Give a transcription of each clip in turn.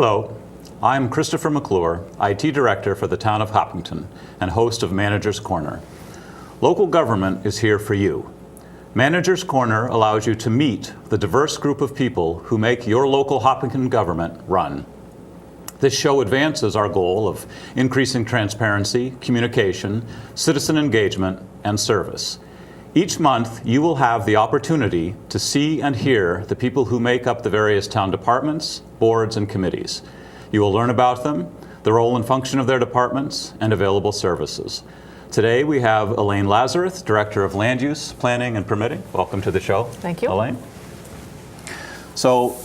Hello, I'm Christopher McClure, IT Director for the Town of Hopkinton and host of Manager's Corner. Local government is here for you. Manager's Corner allows you to meet the diverse group of people who make your local Hopkinton government run. This show advances our goal of increasing transparency, communication, citizen engagement, and service. Each month, you will have the opportunity to see and hear the people who make up the various town departments, boards, and committees. You will learn about them, the role and function of their departments, and available services. Today, we have Elaine Lazarus, Director of Land Use, Planning, and Permitting. Welcome to the show. Thank you. Elaine. So,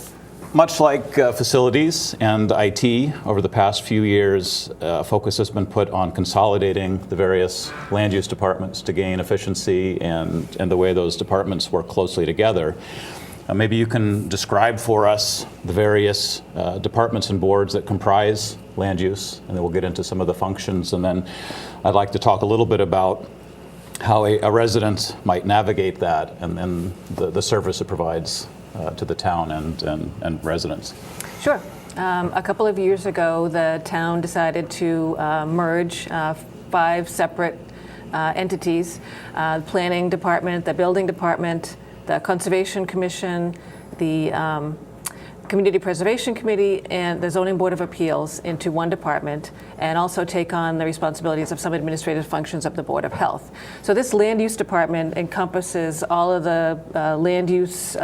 much like facilities and IT, over the past few years, focus has been put on consolidating the various land use departments to gain efficiency and the way those departments work closely together. Maybe you can describe for us the various departments and boards that comprise land use, and then we'll get into some of the functions. And then I'd like to talk a little bit about how a resident might navigate that and then the service it provides to the town and residents. Sure. A couple of years ago, the town decided to merge 5 separate entities: the planning department, the building department, the conservation commission, the community preservation committee, and the zoning board of appeals into one department, and also take on the responsibilities of some administrative functions of the board of health. So this land use department encompasses all of the land use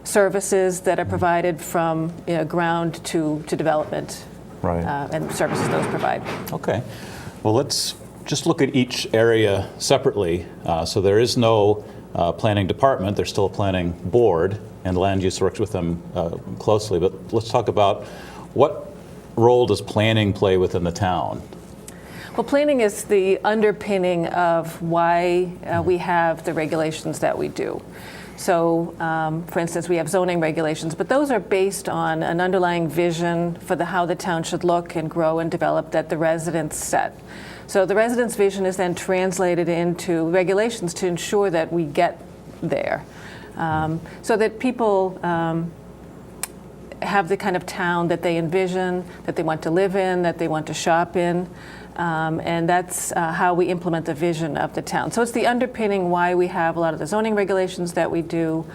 services that are provided from ground to development, right, and services those provide. Okay. Well, let's just look at each area separately. So there is no planning department. There's still a planning board, and land use works with them closely. But let's talk about what role does planning play within the town? Well, planning is the underpinning of why we have the regulations that we do. So, for instance, we have zoning regulations, but those are based on an underlying vision for how the town should look and grow and develop that the residents set. So the residents' vision is then translated into regulations to ensure that we get there, so that people have the kind of town that they envision, that they want to live in, that they want to shop in. And that's how we implement the vision of the town. So it's the underpinning why we have a lot of the zoning regulations that we do,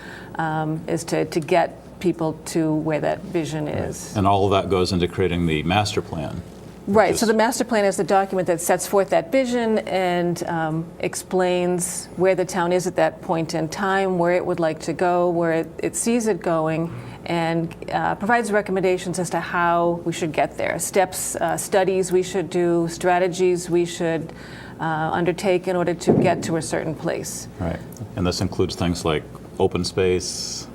is to get people to where that vision is. And all of that goes into creating the master plan. Right, so the master plan is the document that sets forth that vision and explains where the town is at that point in time, where it would like to go, where it sees it going, and provides recommendations as to how we should get there. Steps, studies we should do, strategies we should undertake in order to get to a certain place. Right, and this includes things like open space,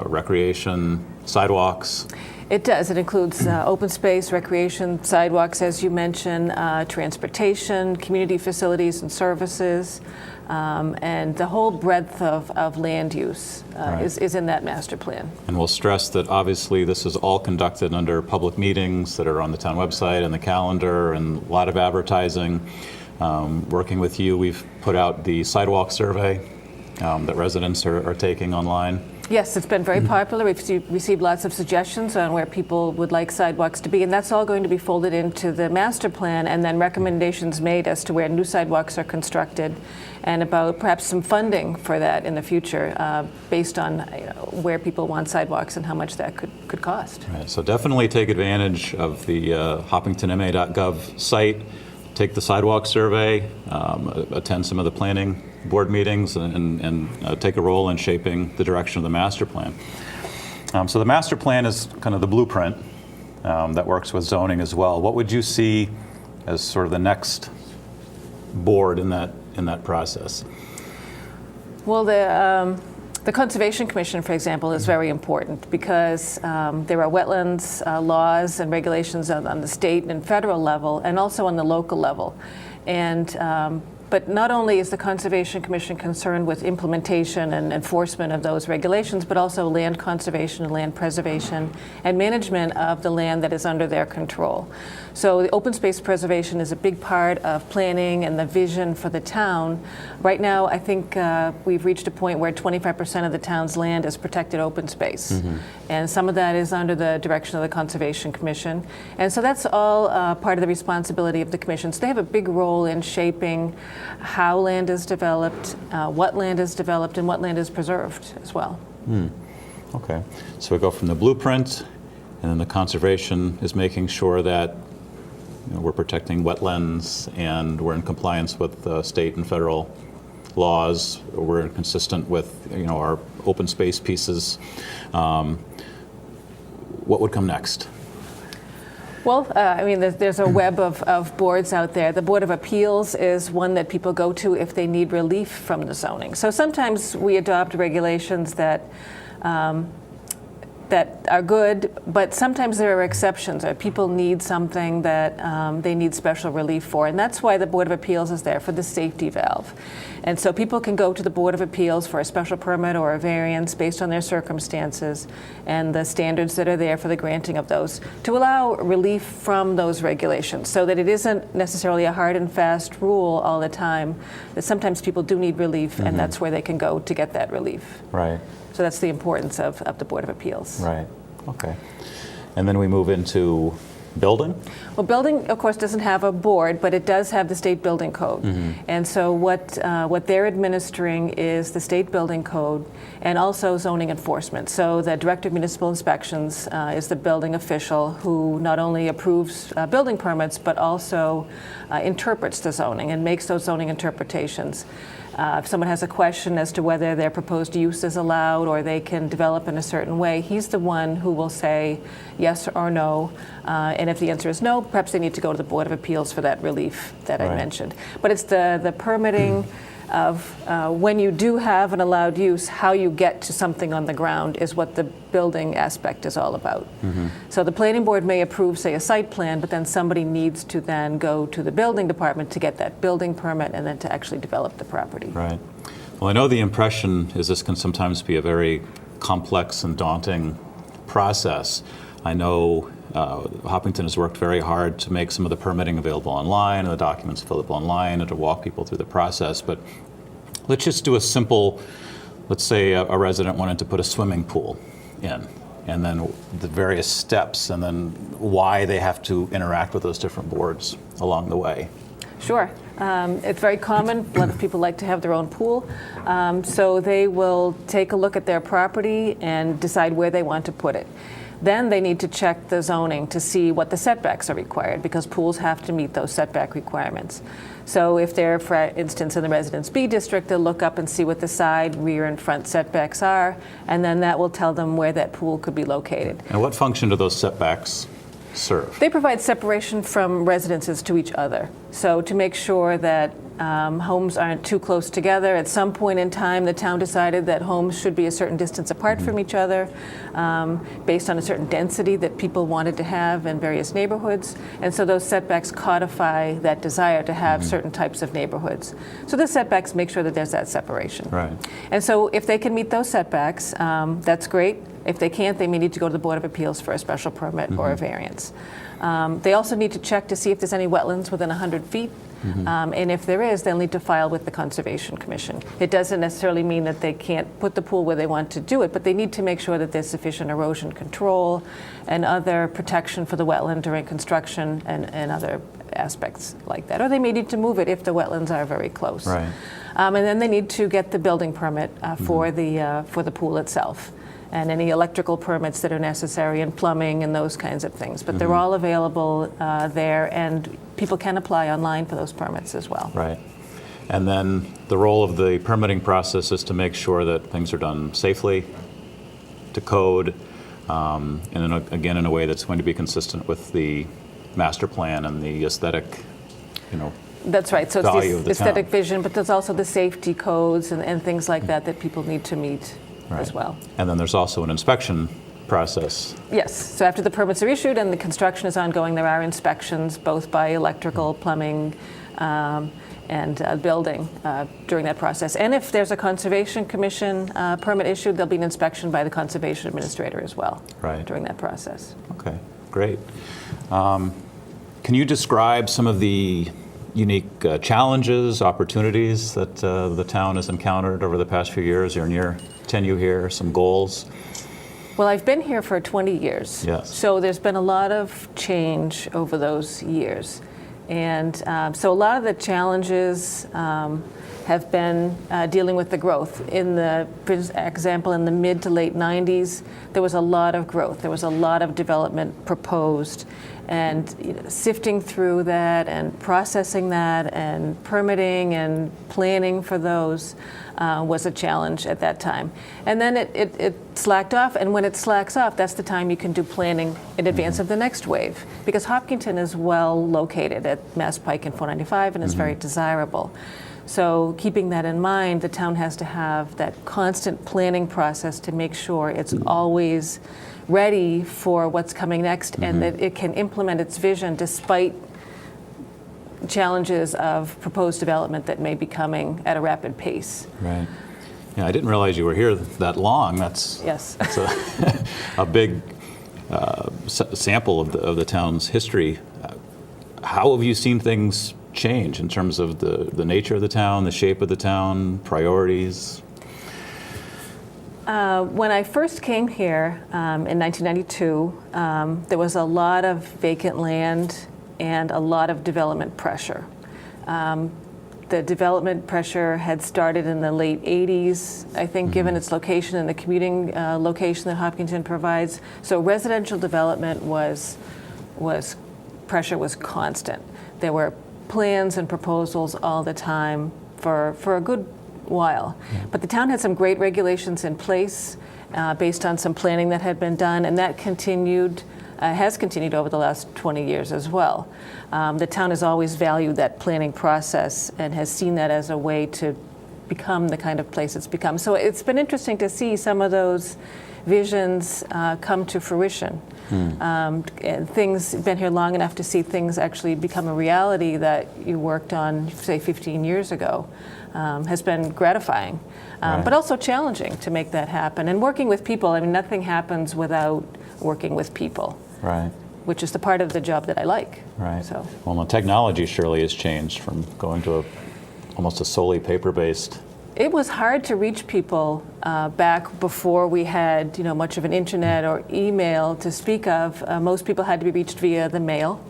recreation, sidewalks. It does. It includes open space, recreation, sidewalks, as you mentioned, transportation, community facilities and services, and the whole breadth of land use right, is in that master plan. And we'll stress that obviously this is all conducted under public meetings that are on the town website and the calendar, and a lot of advertising. Working with you, we've put out the sidewalk survey that residents are taking online. Yes, it's been very popular. We've received lots of suggestions on where people would like sidewalks to be, and that's all going to be folded into the master plan, and then recommendations made as to where new sidewalks are constructed, and about perhaps some funding for that in the future, based on where people want sidewalks and how much that could cost. Right, so definitely take advantage of the hopkintonma.gov site, take the sidewalk survey, attend some of the planning board meetings, and take a role in shaping the direction of the master plan. So the master plan is kind of the blueprint that works with zoning as well. What would you see as sort of the next board in that process? Well, the Conservation Commission, for example, is very important because there are wetlands laws and regulations on the state and federal level, and also on the local level. And But not only is the Conservation Commission concerned with implementation and enforcement of those regulations, but also land conservation and land preservation and management of the land that is under their control. So the open space preservation is a big part of planning and the vision for the town. Right now, I think we've reached a point where 25% of the town's land is protected open space. And some of that is under the direction of the Conservation Commission. And so that's all part of the responsibility of the commission. So they have a big role in shaping how land is developed, what land is developed, and what land is preserved as well. Okay, so we go from the blueprint, and then the conservation is making sure that we're protecting wetlands and we're in compliance with state and federal laws. We're consistent with our open space pieces. What would come next? Well, I mean, there's a web of boards out there. The Board of Appeals is one that people go to if they need relief from the zoning. So sometimes we adopt regulations that are good, but sometimes there are exceptions, or people need something that they need special relief for. And that's why the Board of Appeals is there, for the safety valve. And so people can go to the Board of Appeals for a special permit or a variance based on their circumstances and the standards that are there for the granting of those, to allow relief from those regulations, so that it isn't necessarily a hard and fast rule all the time, that sometimes people do need relief, and that's where they can go to get that relief. Right. So that's the importance of the Board of Appeals. Right. Okay. And then we move into building? Well, building, of course, doesn't have a board, but it does have the state building code. And so what they're administering is the state building code and also zoning enforcement. So the Director of Municipal Inspections is the building official who not only approves building permits, but also interprets the zoning and makes those zoning interpretations. If someone has a question as to whether their proposed use is allowed or they can develop in a certain way, he's the one who will say yes or no. And if the answer is no, perhaps they need to go to the Board of Appeals for that relief that I mentioned. But it's the permitting of when you do have an allowed use, how you get to something on the ground is what the building aspect is all about. So the planning board may approve, say, a site plan, but then somebody needs to then go to the building department to get that building permit and then to actually develop the property. Right. Well, I know the impression is this can sometimes be a very complex and daunting process. I know Hopkinton has worked very hard to make some of the permitting available online and the documents available online and to walk people through the process. But let's just do a simple, let's say a resident wanted to put a swimming pool in, and then the various steps, and then why they have to interact with those different boards along the way. Sure. It's very common. A lot of people like to have their own pool. So they will take a look at their property and decide where they want to put it. Then they need to check the zoning to see what the setbacks are required, because pools have to meet those setback requirements. So if they're, for instance, in the Residence B district, they'll look up and see what the side, rear, and front setbacks are, and then that will tell them where that pool could be located. And what function do those setbacks serve? They provide separation from residences to each other. So to make sure that homes aren't too close together. At some point in time, the town decided that homes should be a certain distance apart from each other, based on a certain density that people wanted to have in various neighborhoods. And so those setbacks codify that desire to have certain types of neighborhoods. So the setbacks make sure that there's that separation. Right. And so if they can meet those setbacks, that's great. If they can't, they may need to go to the Board of Appeals for a special permit or a variance. They also need to check to see if there's any wetlands within 100 feet. And if there is, they'll need to file with the Conservation Commission. It doesn't necessarily mean that they can't put the pool where they want to do it, but they need to make sure that there's sufficient erosion control and other protection for the wetland during construction and other aspects like that. Or they may need to move it if the wetlands are very close. Right. And then they need to get the building permit for the pool itself, and any electrical permits that are necessary, and plumbing and those kinds of things. But they're all available there, and people can apply online for those permits as well. Right. And then the role of the permitting process is to make sure that things are done safely, to code, and again in a way that's going to be consistent with the master plan and the aesthetic, That's right. So value it's of the the aesthetic town. vision, but there's also the safety codes and things like that that people need to meet as well. And then there's also an inspection process? Yes. So after the permits are issued and the construction is ongoing, there are inspections both by electrical, plumbing, and building during that process. And if there's a Conservation Commission permit issued, there'll be an inspection by the Conservation Administrator as well during that process. Okay, great. Can you describe some of the unique challenges, opportunities that the town has encountered over the past few years? You're in your tenure here, some goals? Well, I've been here for 20 years. Yes. So there's been a lot of change over those years. And so a lot of the challenges have been dealing with the growth. For example, in the mid to late 90s, there was a lot of growth. There was a lot of development proposed. And sifting through that and processing that and permitting and planning for those was a challenge at that time. And then it slacked off, and when it slacks off, that's the time you can do planning in advance of the next wave. Because Hopkinton is well located at Mass Pike and 495 and is very desirable. So keeping that in mind, the town has to have that constant planning process to make sure it's always ready for what's coming next and that it can implement its vision despite challenges of proposed development that may be coming at a rapid pace. Right. Yeah, I didn't realize you were here that long. That's a big sample of the town's history. How have you seen things change in terms of the nature of the town, the shape of the town, priorities? When I first came here in 1992, there was a lot of vacant land and a lot of development pressure. The development pressure had started in the late 80s, I think, given its location and the commuting location that Hopkinton provides. So residential development pressure was constant. There were plans and proposals all the time for a good while. But the town had some great regulations in place based on some planning that had been done, and that has continued over the last 20 years as well. The town has always valued that planning process and has seen that as a way to become the kind of place it's become. So it's been interesting to see some of those visions come to fruition. And been here long enough to see things actually become a reality that you worked on, say, 15 years ago. Has been gratifying, but also challenging to make that happen. And working with people, I mean, nothing happens without working with people. Right. Which is the part of the job that I like. Right. So. Well, the technology surely has changed from going to almost a solely paper-based. It was hard to reach people back before we had, much of an internet or email to speak of. Most people had to be reached via the mail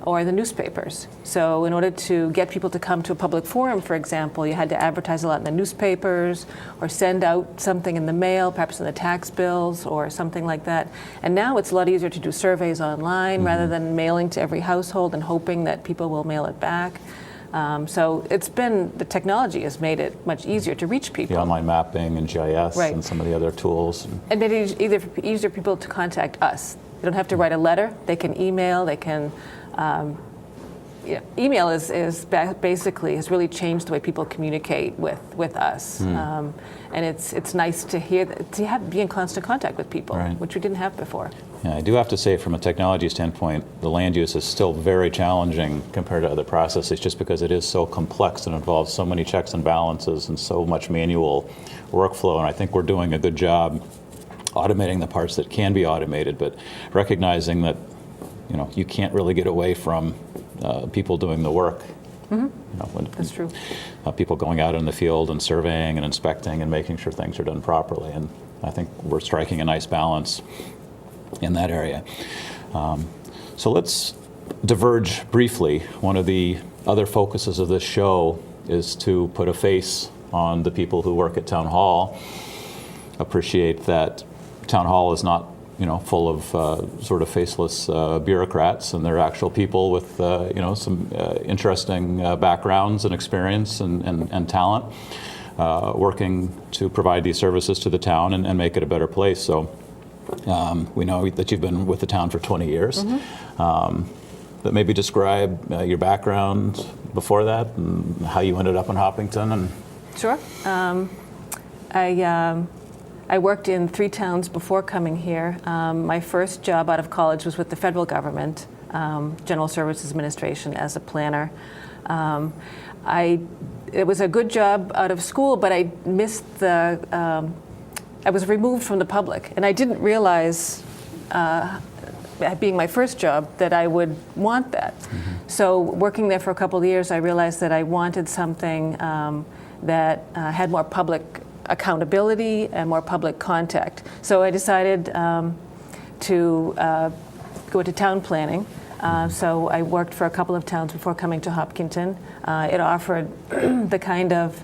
or the newspapers. So in order to get people to come to a public forum, for example, you had to advertise a lot in the newspapers or send out something in the mail, perhaps in the tax bills or something like that. And now it's a lot easier to do surveys online rather than mailing to every household and hoping that people will mail it back. So the technology has made it much easier to reach people. The online mapping and GIS and some of the other tools. And made it easier for people to contact us. They don't have to write a letter. They can email. They can. Email is basically has really changed the way people communicate with us. And it's nice to be in constant contact with people, which we didn't have before. Yeah, I do have to say, from a technology standpoint, the land use is still very challenging compared to other processes, just because it is so complex and involves so many checks and balances and so much manual workflow. And I think we're doing a good job automating the parts that can be automated, but recognizing that you can't really get away from people doing the work. That's true. People going out in the field and surveying and inspecting and making sure things are done properly. And I think we're striking a nice balance in that area. So let's diverge briefly. One of the other focuses of this show is to put a face on the people who work at Town Hall. Appreciate that Town Hall is not full of sort of faceless bureaucrats, and they're actual people with some interesting backgrounds and experience and talent working to provide these services to the town and make it a better place. So we know that you've been with the town for 20 years. But maybe describe your background before that and how you ended up in Hopkinton. Sure. I I worked in 3 towns before coming here. My first job out of college was with the federal government, General Services Administration, as a planner. It was a good job out of school, but I missed I was removed from the public, and I didn't realize, being my first job, that I would want that. Mm-hmm. So working there for a couple of years, I realized that I wanted something that had more public accountability and more public contact. So I decided to go into town planning. So I worked for a couple of towns before coming to Hopkinton. It offered the kind of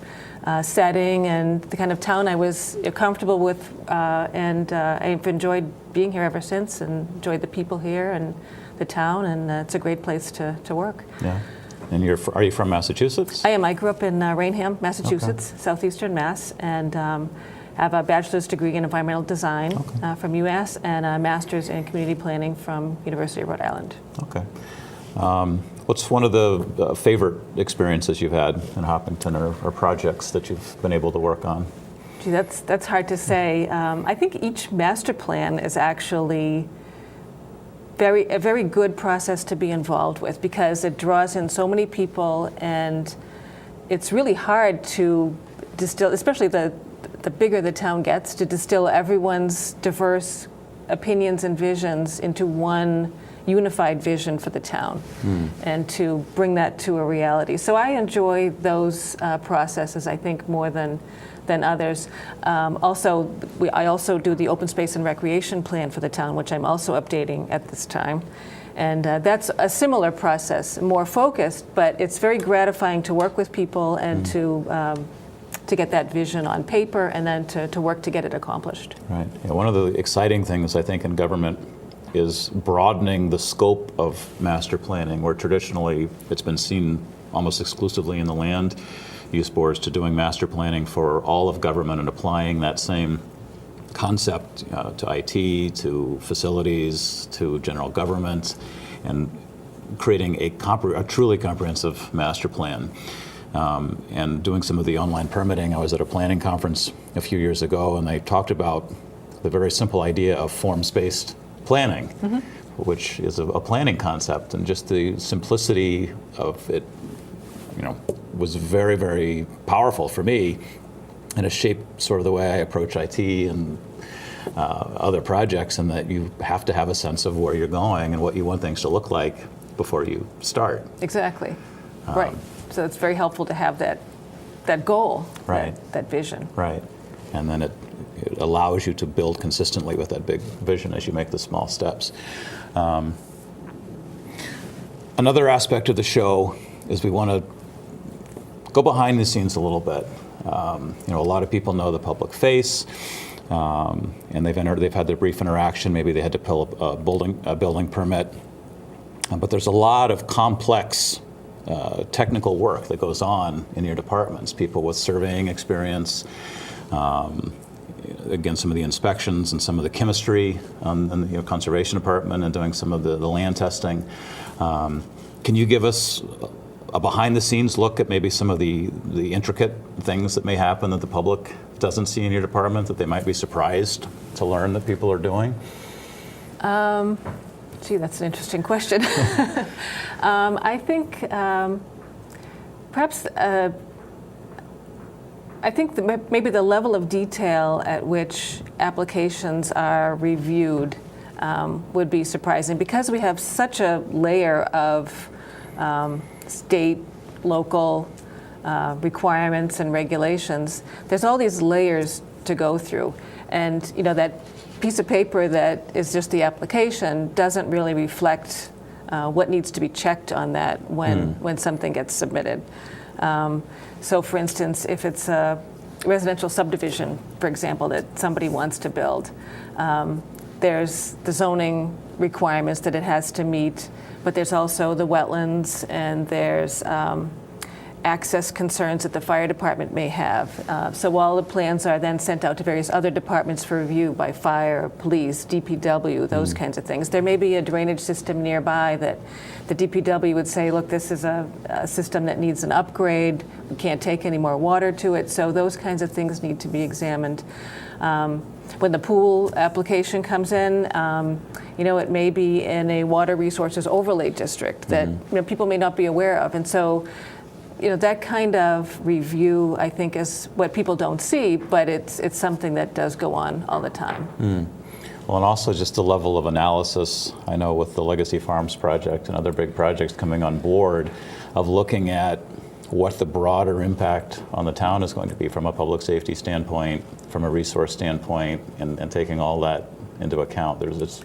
setting and the kind of town I was comfortable with, and I've enjoyed being here ever since, and enjoyed the people here and the town, and it's a great place to work. Yeah. And are you from Massachusetts? I am. I grew up in Rainham, Massachusetts, okay. Southeastern Mass, and have a bachelor's degree in environmental design from UMass, and a master's in community planning from University of Rhode Island. Okay. What's one of the favorite experiences you've had in Hopkinton, or projects that you've been able to work on? Gee, that's hard to say. I think each master plan is actually a very good process to be involved with, because it draws in so many people, and it's really hard to distill, especially the bigger the town gets, to distill everyone's diverse opinions and visions into one unified vision for the town, and to bring that to a reality. So I enjoy those processes, I think, more than others. I also do the open space and recreation plan for the town, which I'm also updating at this time. And that's a similar process, more focused, but it's very gratifying to work with people and to get that vision on paper, and then to work to get it accomplished. Right. Yeah, one of the exciting things, I think, in government is broadening the scope of master planning, where traditionally it's been seen almost exclusively in the land use boards, to doing master planning for all of government and applying that same concept to IT, to facilities, to general government, and creating a truly comprehensive master plan. And doing some of the online permitting. I was at a planning conference a few years ago, and they talked about the very simple idea of forms-based planning, which is a planning concept, and just the simplicity of it, was very, very powerful for me, and it shaped sort of the way I approach IT and other projects, and that you have to have a sense of where you're going and what you want things to look like before you start. Exactly. Right. So it's very helpful to have that goal, right? That vision. Right. And then it allows you to build consistently with that big vision as you make the small steps. Another aspect of the show is we want to go behind the scenes a little bit. A lot of people know the public face, and they've had their brief interaction. Maybe they had to pull a building permit, but there's a lot of complex technical work that goes on in your departments. People with surveying experience, again, some of the inspections and some of the chemistry in the conservation department, and doing some of the land testing. Can you give us a behind-the-scenes look at maybe some of the intricate things that may happen that the public doesn't see in your department, that they might be surprised to learn that people are doing? Gee, that's an interesting question. I think perhaps maybe the level of detail at which applications are reviewed would be surprising, because we have such a layer of state, local requirements and regulations. There's all these layers to go through, and that piece of paper that is just the application doesn't really reflect what needs to be checked on that when something gets submitted. So for instance, if it's a residential subdivision, for example, that somebody wants to build, there's the zoning requirements that it has to meet, but there's also the wetlands, and there's access concerns that the fire department may have. So all the plans are then sent out to various other departments for review by fire, police, DPW, those kinds of things. There may be a drainage system nearby that the DPW would say, look, this is a system that needs an upgrade. We can't take any more water to it. So those kinds of things need to be examined. When the pool application comes in, it may be in a water resources overlay district that people may not be aware of. And so that kind of review, I think, is what people don't see, but it's something that does go on all the time. Well, and also just the level of analysis, I know with the Legacy Farms project and other big projects coming on board, of looking at what the broader impact on the town is going to be from a public safety standpoint, from a resource standpoint, and taking all that into account. There's this.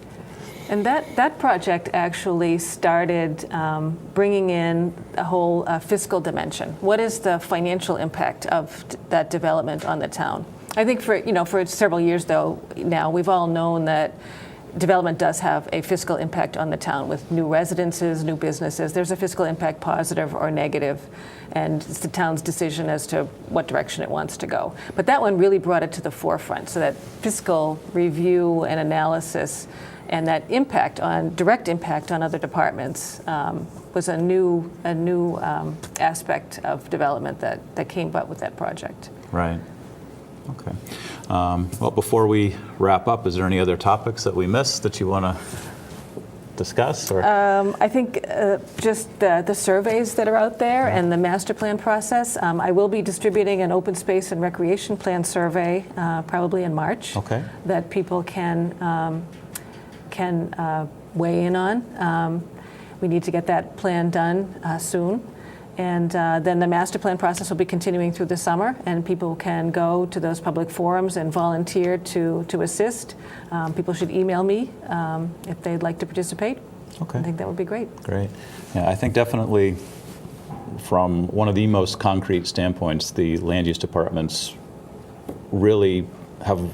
And that project actually started bringing in a whole fiscal dimension. What is the financial impact of that development on the town? I think for several years though now we've all known that development does have a fiscal impact on the town with new residences, new businesses. There's a fiscal impact, positive or negative, and it's the town's decision as to what direction it wants to go. But that one really brought it to the forefront, so that fiscal review and analysis and that direct impact on other departments was a new aspect of development that came up with that project. Right. Okay. Well, before we wrap up, is there any other topics that we missed that you want to discuss? Or? I think just the surveys that are out there and the master plan process. I will be distributing an open space and recreation plan survey probably in March. Okay. That people can weigh in on. We need to get that plan done soon. And then the master plan process will be continuing through the summer, and people can go to those public forums and volunteer to assist. People should email me if they'd like to participate. Okay. I think that would be great. Great. Yeah, I think definitely from one of the most concrete standpoints, the land use departments really have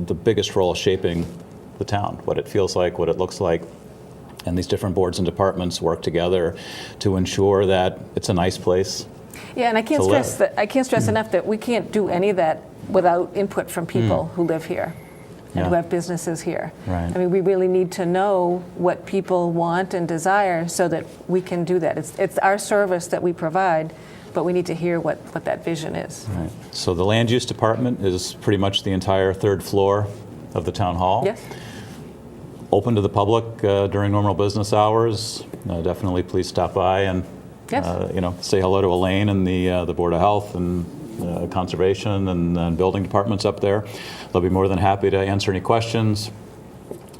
the biggest role shaping the town, what it feels like, what it looks like. And these different boards and departments work together to ensure that it's a nice place. Yeah, and I can't stress enough that we can't do any of that without input from people who live here and who have businesses here. Right. I mean, we really need to know what people want and desire so that we can do that. It's our service that we provide, but we need to hear what that vision is. Right. So the land use department is pretty much the entire third floor of the town hall. Yes. Open to the public during normal business hours. Definitely please stop by and say hello to Elaine and the Board of Health and Conservation and Building departments up there. They'll be more than happy to answer any questions,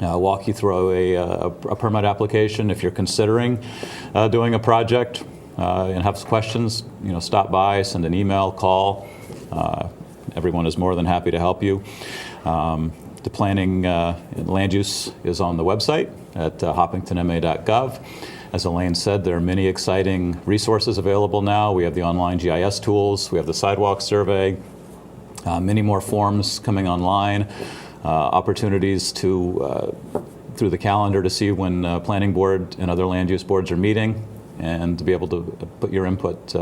walk you through a permit application. If you're considering doing a project and have questions, stop by, send an email, call. Everyone is more than happy to help you. The planning and land use is on the website at hoppingtonma.gov. As Elaine said, there are many exciting resources available now. We have the online GIS tools, we have the sidewalk survey, many more forms coming online, opportunities to through the calendar to see when planning board and other land use boards are meeting, and to be able to put your input.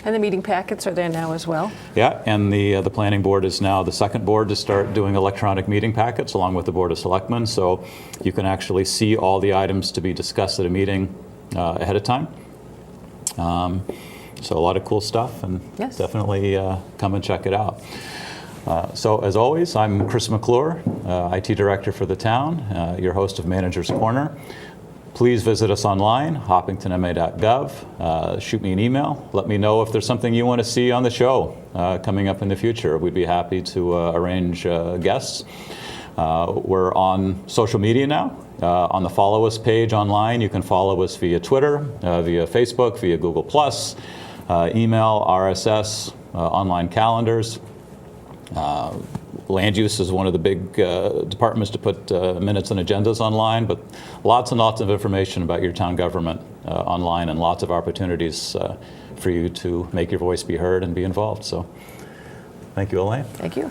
And the meeting packets are there now as well. Yeah, and the planning board is now the second board to start doing electronic meeting packets along with the Board of Selectmen, so you can actually see all the items to be discussed at a meeting ahead of time. So a lot of cool stuff, and definitely come and check it out. So as always, I'm Chris McClure, IT Director for the town, your host of Manager's Corner. Please visit us online, hoppingtonma.gov. Shoot me an email. Let me know if there's something you want to see on the show coming up in the future. We'd be happy to arrange guests. We're on social media now. On the Follow Us page online, you can follow us via Twitter, via Facebook, via Google+, email, RSS, online calendars. Land use is one of the big departments to put minutes and agendas online, but lots and lots of information about your town government online, and lots of opportunities for you to make your voice be heard and be involved. So thank you, Elaine. Thank you.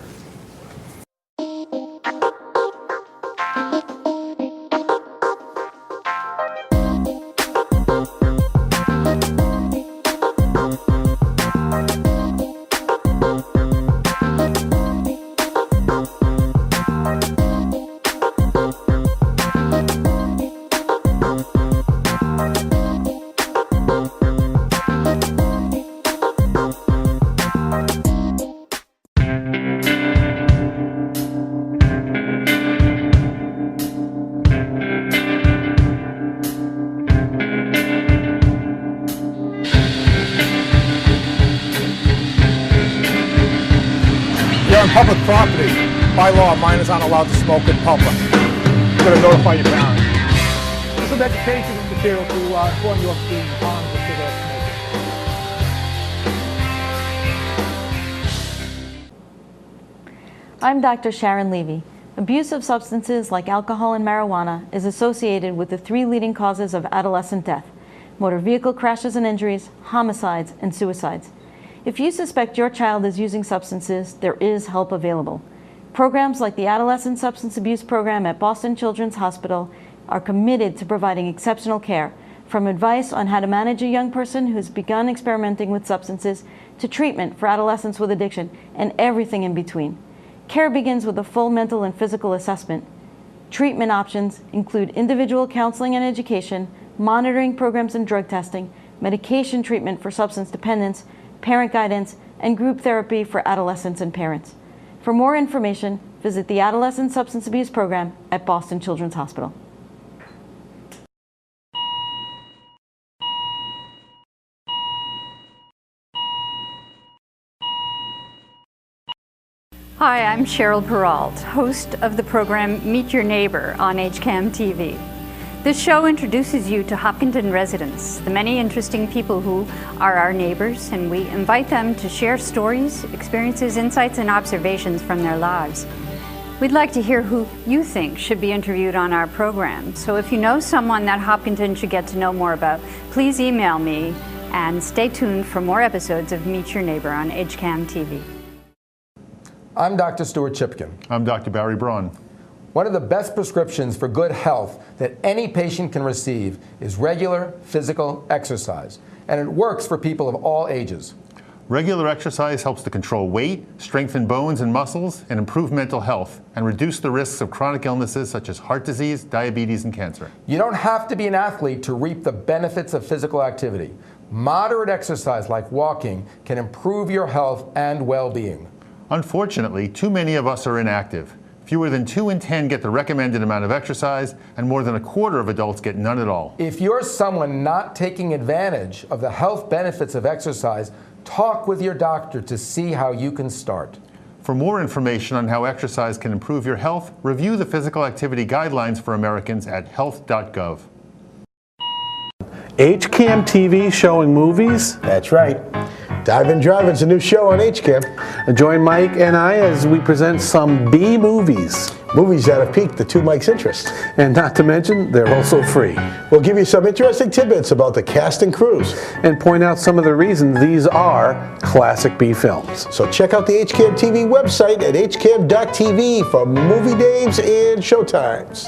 on public property, by law, minors aren't allowed to smoke in public. You're going to notify your parents. This is education material to inform you of the harms of cigarette smoking. I'm Dr. Sharon Levy. Abuse of substances like alcohol and marijuana is associated with the 3 leading causes of adolescent death: motor vehicle crashes and injuries, homicides, and suicides. If you suspect your child is using substances, there is help available. Programs like the Adolescent Substance Abuse Program at Boston Children's Hospital are committed to providing exceptional care, from advice on how to manage a young person who's begun experimenting with substances to treatment for adolescents with addiction and everything in between. Care begins with a full mental and physical assessment. Treatment options include individual counseling and education, monitoring programs and drug testing, medication treatment for substance dependence, parent guidance, and group therapy for adolescents and parents. For more information, visit the Adolescent Substance Abuse Program at Boston Children's Hospital. Hi, I'm Cheryl Peralt, host of the program Meet Your Neighbor on HCAM-TV. This show introduces you to Hopkinton residents, the many interesting people who are our neighbors, and we invite them to share stories, experiences, insights, and observations from their lives. We'd like to hear who you think should be interviewed on our program. So if you know someone that Hopkinton should get to know more about, please email me, and stay tuned for more episodes of Meet Your Neighbor on HCAM-TV. I'm Dr. Stuart Chipkin. I'm Dr. Barry Braun. One of the best prescriptions for good health that any patient can receive is regular physical exercise, and it works for people of all ages. Regular exercise helps to control weight, strengthen bones and muscles, and improve mental health, and reduce the risks of chronic illnesses such as heart disease, diabetes, and cancer. You don't have to be an athlete to reap the benefits of physical activity. Moderate exercise like walking can improve your health and well-being. Unfortunately, too many of us are inactive. Fewer than 2 in 10 get the recommended amount of exercise, and more than a quarter of adults get none at all. If you're someone not taking advantage of the health benefits of exercise, talk with your doctor to see how you can start. For more information on how exercise can improve your health, review the physical activity guidelines for Americans at health.gov. HCAM-TV showing movies? That's right. Dive and Drive-In's a new show on HCAM. Join Mike and I as we present some B movies. Movies that have piqued the two Mike's interest. And not to mention, they're also free. We'll give you some interesting tidbits about the cast and crews. And point out some of the reasons these are classic B films. So check out the HCAM-TV website at hcam.tv for movie names and showtimes.